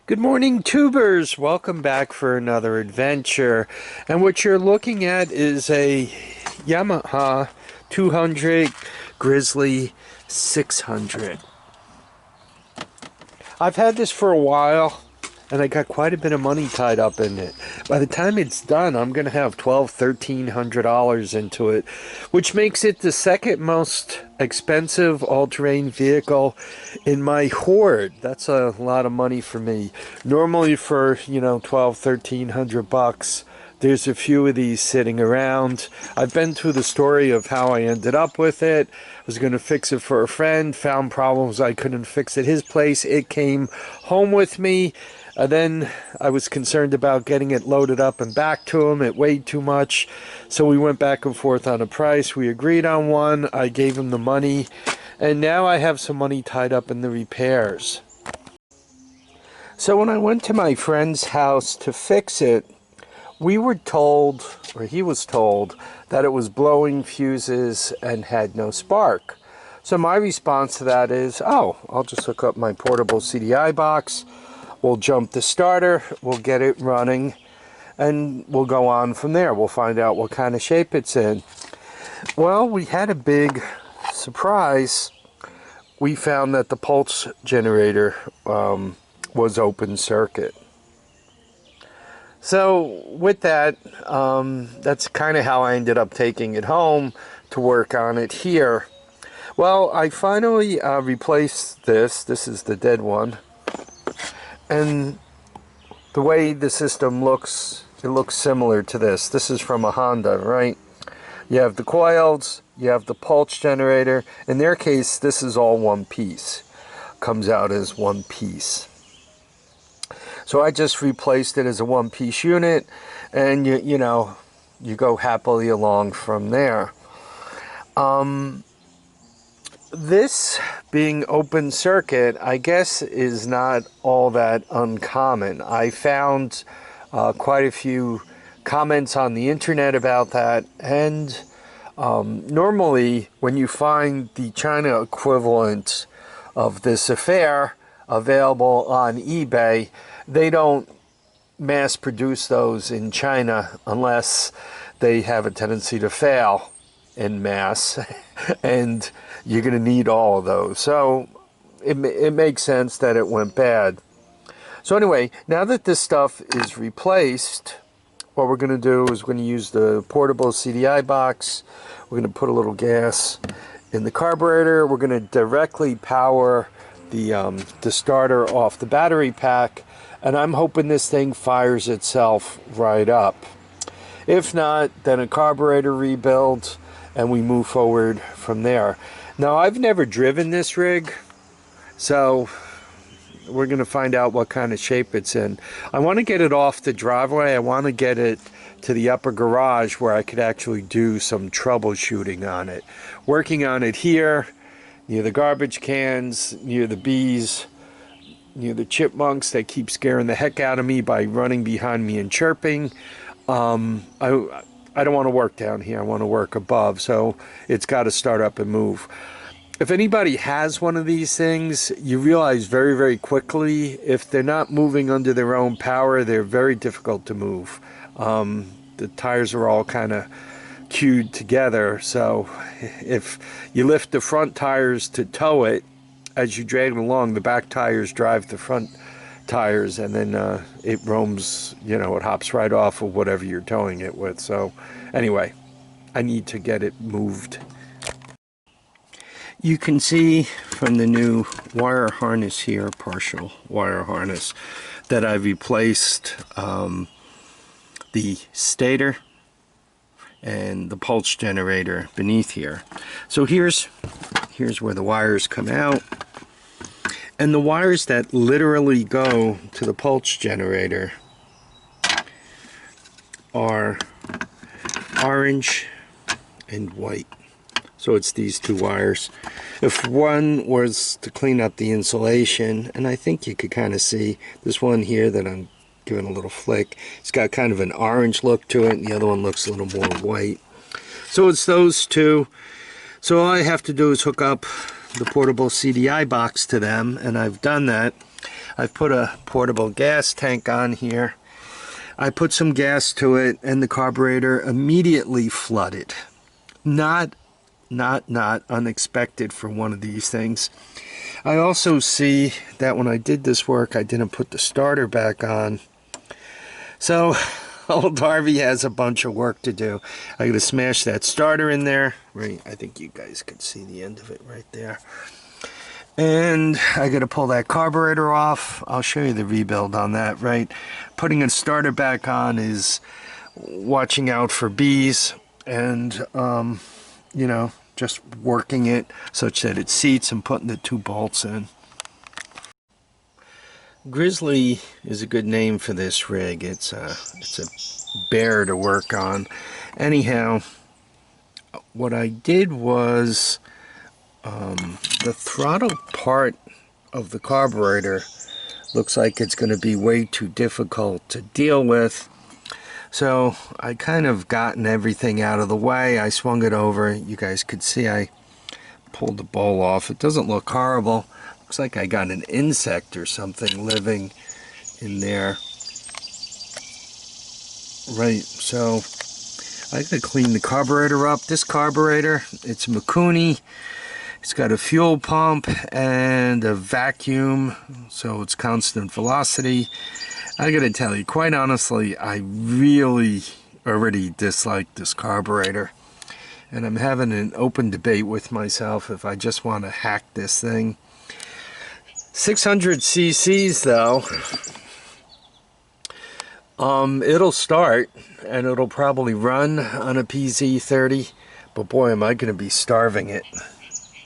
Good morning, tubers. Welcome back for another adventure. And what you're looking at is a Yamaha 200 Grizzly 600. I've had this for a while, and I got quite a bit of money tied up in it. By the time it's done, I'm going to have $1,200–1,300 into it, which makes it the second most expensive all-terrain vehicle in my hoard. That's a lot of money for me. Normally for, $1,200–1,300, there's a few of these sitting around. I've been through the story of how I ended up with it. I was going to fix it for a friend, found problems I couldn't fix at his place. It came home with me. Then I was concerned about getting it loaded up and back to him. It weighed too much. So we went back and forth on a price. We agreed on one. I gave him the money. And now I have some money tied up in the repairs. So when I went to my friend's house to fix it, we were told, or he was told, that it was blowing fuses and had no spark. So my response to that is, oh, I'll just hook up my portable CDI box. We'll jump the starter, we'll get it running, and we'll go on from there. We'll find out what kind of shape it's in. Well, we had a big surprise. We found that the pulse generator was open circuit. So with that, that's kind of how I ended up taking it home to work on it here. Well, I finally replaced this. This is the dead one. And the way the system looks, it looks similar to this. This is from a Honda, right? You have the coils, you have the pulse generator. In their case, this is all one piece. Comes out as one piece. So I just replaced it as a one-piece unit, and you go happily along from there. This being open circuit, I guess, is not all that uncommon. I found quite a few comments on the internet about that, and normally when you find the China equivalent of this affair available on eBay, they don't mass produce those in China unless they have a tendency to fail in mass, and you're going to need all of those. So it makes sense that it went bad. So anyway, now that this stuff is replaced, what we're going to do is we're going to use the portable CDI box. We're going to put a little gas in the carburetor. We're going to directly power the starter off the battery pack, and I'm hoping this thing fires itself right up. If not, then a carburetor rebuild, and we move forward from there. Now, I've never driven this rig, so we're going to find out what kind of shape it's in. I want to get it off the driveway. I want to get it to the upper garage where I could actually do some troubleshooting on it. Working on it here, near the garbage cans, near the bees, near the chipmunks that keep scaring the heck out of me by running behind me and chirping. I don't want to work down here. I want to work above, so it's got to start up and move. If anybody has one of these things, you realize very, very quickly, if they're not moving under their own power, they're very difficult to move. The tires are all kind of queued together, so if you lift the front tires to tow it, as you drag them along, the back tires drive the front tires, and then it roams, it hops right off of whatever you're towing it with. So anyway, I need to get it moved. You can see from the new wire harness here, partial wire harness, that I've replaced the stator and the pulse generator beneath here. So here's where the wires come out. And the wires that literally go to the pulse generator are orange and white. So it's these two wires. If one was to clean up the insulation, and I think you could kind of see this one here that I'm giving a little flick, it's got kind of an orange look to it, and the other one looks a little more white. So it's those two. So all I have to do is hook up the portable CDI box to them, and I've done that. I've put a portable gas tank on here. I put some gas to it and the carburetor immediately flooded. Not unexpected for one of these things. I also see that when I did this work, I didn't put the starter back on. So old Harvey has a bunch of work to do. I gotta smash that starter in there. Right, I think you guys could see the end of it right there. And I gotta pull that carburetor off. I'll show you the rebuild on that, right? Putting a starter back on is watching out for bees and, you know, just working it such that it seats and putting the 2 bolts in. Grizzly is a good name for this rig. It's a bear to work on. Anyhow, what I did was the throttle part of the carburetor looks like it's going to be way too difficult to deal with. So I kind of gotten everything out of the way. I swung it over. You guys could see I pulled the bowl off. It doesn't look horrible. Looks like I got an insect or something living in there. Right, so I gotta clean the carburetor up. This carburetor, it's Mikuni. It's got a fuel pump and a vacuum, so it's constant velocity. I gotta tell you, quite honestly, I really already dislike this carburetor. And I'm having an open debate with myself if I just want to hack this thing. 600 cc's though. It'll start and it'll probably run on a PZ30, but boy, am I going to be starving it.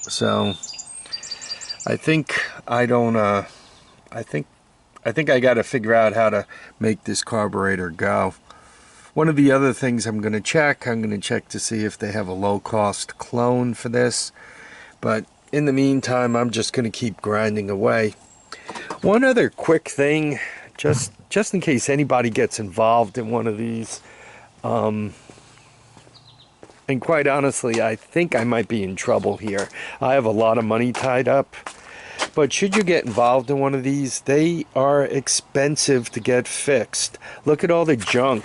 So I think I think I got to figure out how to make this carburetor go. One of the other things I'm going to check to see if they have a low-cost clone for this. But in the meantime, I'm just going to keep grinding away. One other quick thing, just in case anybody gets involved in one of these, and quite honestly, I think I might be in trouble here. I have a lot of money tied up. But should you get involved in one of these, they are expensive to get fixed. Look at all the junk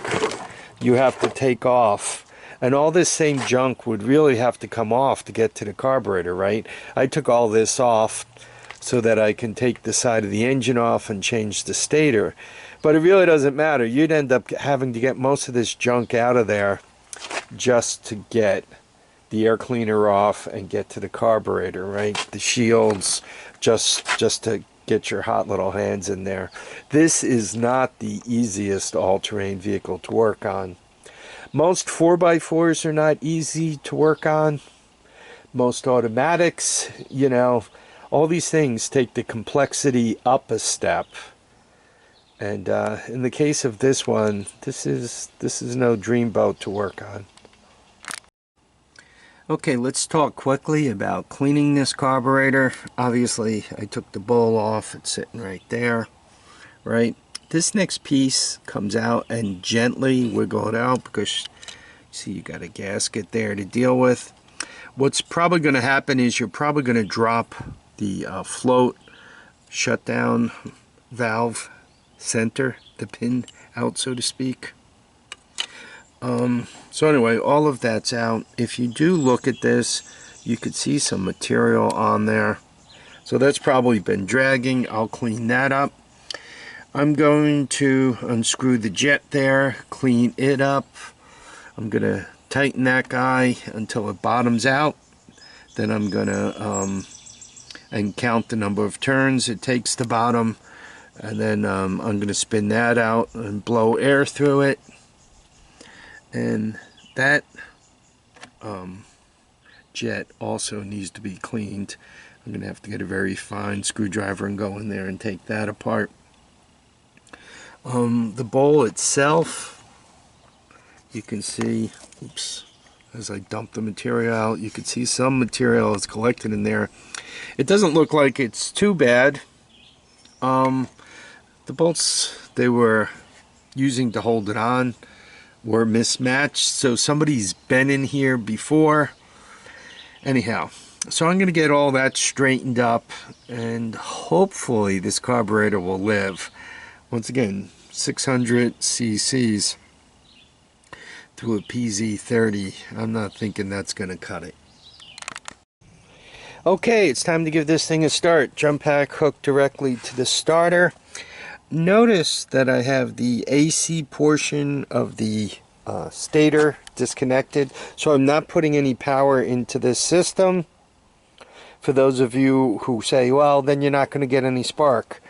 you have to take off. And all this same junk would really have to come off to get to the carburetor, right? I took all this off so that I can take the side of the engine off and change the stator. But it really doesn't matter. You'd end up having to get most of this junk out of there just to get the air cleaner off and get to the carburetor, right? The shields, just to get your hot little hands in there. This is not the easiest all-terrain vehicle to work on. Most 4x4s are not easy to work on. Most automatics, you know, all these things take the complexity up a step. And in the case of this one, this is no dreamboat to work on. Okay, let's talk quickly about cleaning this carburetor. Obviously, I took the bowl off. It's sitting right there, right? This next piece comes out and gently wiggle it out because, see, you got a gasket there to deal with. What's probably going to happen is you're probably going to drop the float shutdown valve center, the pin out, so to speak. So anyway, all of that's out. If you do look at this, you could see some material on there. So that's probably been dragging. I'll clean that up. I'm going to unscrew the jet there, clean it up. I'm going to tighten that guy until it bottoms out. Then I'm going to and count the number of turns it takes to bottom. And then I'm going to spin that out and blow air through it. And that jet also needs to be cleaned. I'm going to have to get a very fine screwdriver and go in there and take that apart. The bowl itself, you can see, oops, as I dump the material out, you can see some material is collected in there. It doesn't look like it's too bad. The bolts they were using to hold it on were mismatched, so somebody's been in here before. Anyhow, So I'm going to get all that straightened up, and hopefully this carburetor will live. Once again, 600 cc's to a PZ30. I'm not thinking that's going to cut it. Okay, it's time to give this thing a start. Jump pack hooked directly to the starter. Notice that I have the AC portion of the stator disconnected, so I'm not putting any power into this system. For those of you who say, well, then you're not going to get any spark.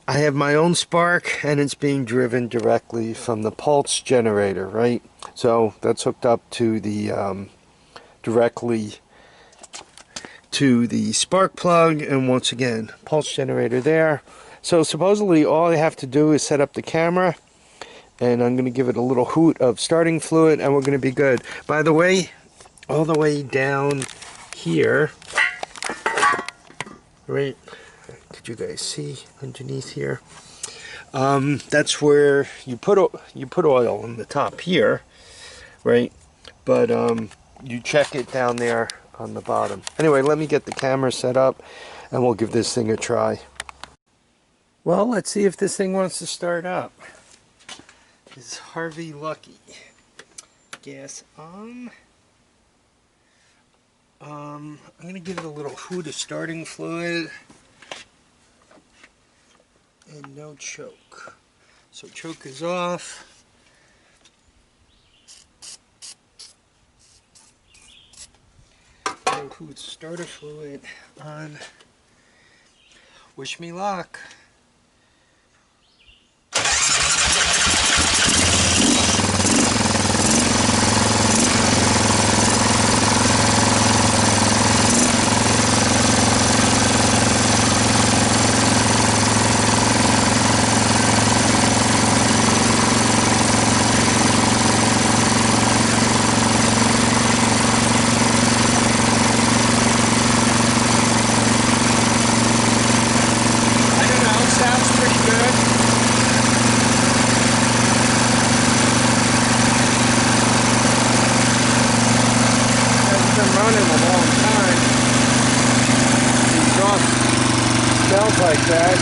I have my own spark, and it's being driven directly from the pulse generator, right? So that's hooked up to the directly to the spark plug, and once again, pulse generator there. So supposedly all I have to do is set up the camera, and I'm going to give it a little hoot of starting fluid, and we're going to be good. By the way, all the way down here, right, could you guys see underneath here? That's where you put oil in the top here, right? But you check it down there on the bottom. Anyway, let me get the camera set up, and we'll give this thing a try. Well, let's see if this thing wants to start up. Is Harvey lucky? Gas on. I'm going to give it a little hoot of starting fluid. And no choke. So choke is off. No hoot starter fluid on. Wish me luck. Smells like that.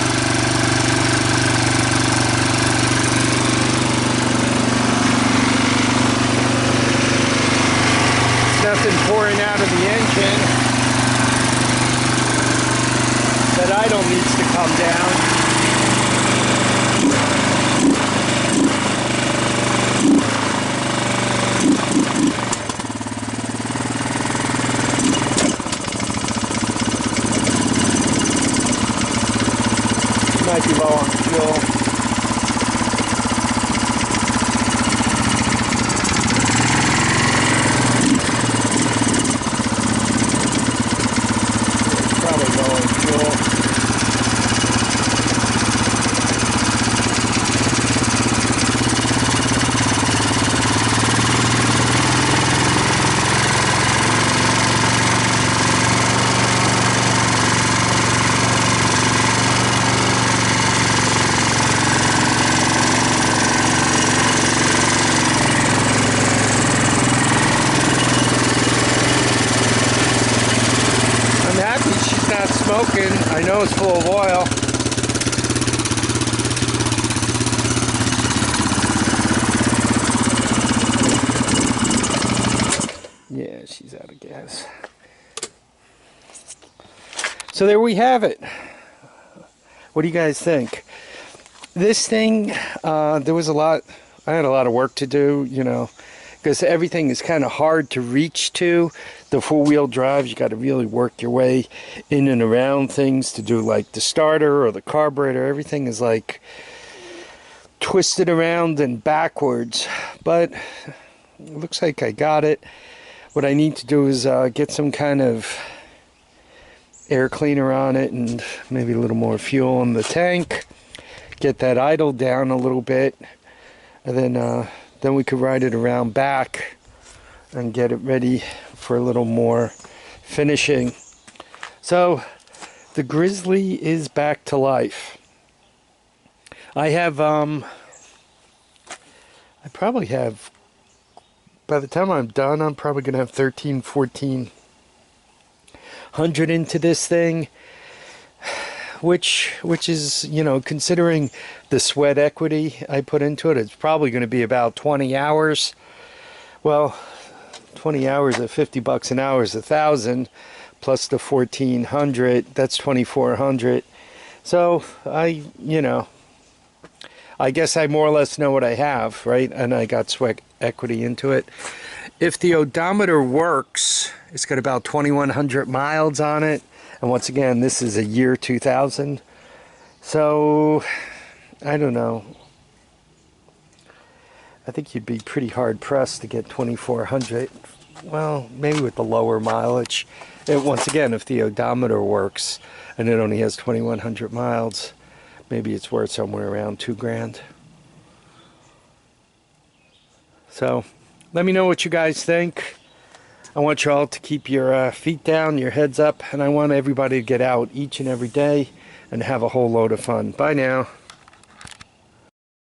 Nothing pouring out of the engine. That idle needs to come down. Might be low on fuel. Probably low on fuel. Smoking. I know it's full of oil. Yeah, she's out of gas. So there we have it. What do you guys think? This thing, there was a lot, I had a lot of work to do, you know, because everything is kind of hard to reach to. The four-wheel drives, you got to really work your way in and around things to do, like the starter or the carburetor. Everything is like twisted around and backwards, but it looks like I got it. What I need to do is get some kind of air cleaner on it and maybe a little more fuel in the tank, get that idle down a little bit, and then we could ride it around back and get it ready for a little more finishing. So the Grizzly is back to life. I have I probably have, by the time I'm done, I'm probably gonna have 13-14 2400 into this thing, which is, you know, considering the sweat equity I put into it, it's probably going to be about 20 hours. Well, 20 hours at $50 an hour is 1,000, plus the 1,400, that's 2,400. So you know, I guess I more or less know what I have, right? And I got sweat equity into it. If the odometer works, it's got about 2,100 miles on it. And once again, this is a year 2000. So, I don't know. I think you'd be pretty hard pressed to get 2,400. Well, maybe with the lower mileage. Once again, if the odometer works and it only has 2,100 miles, maybe it's worth somewhere around $2,000. So, let me know what you guys think. I want you all to keep your feet down, your heads up, and I want everybody to get out each and every day and have a whole load of fun. Bye now.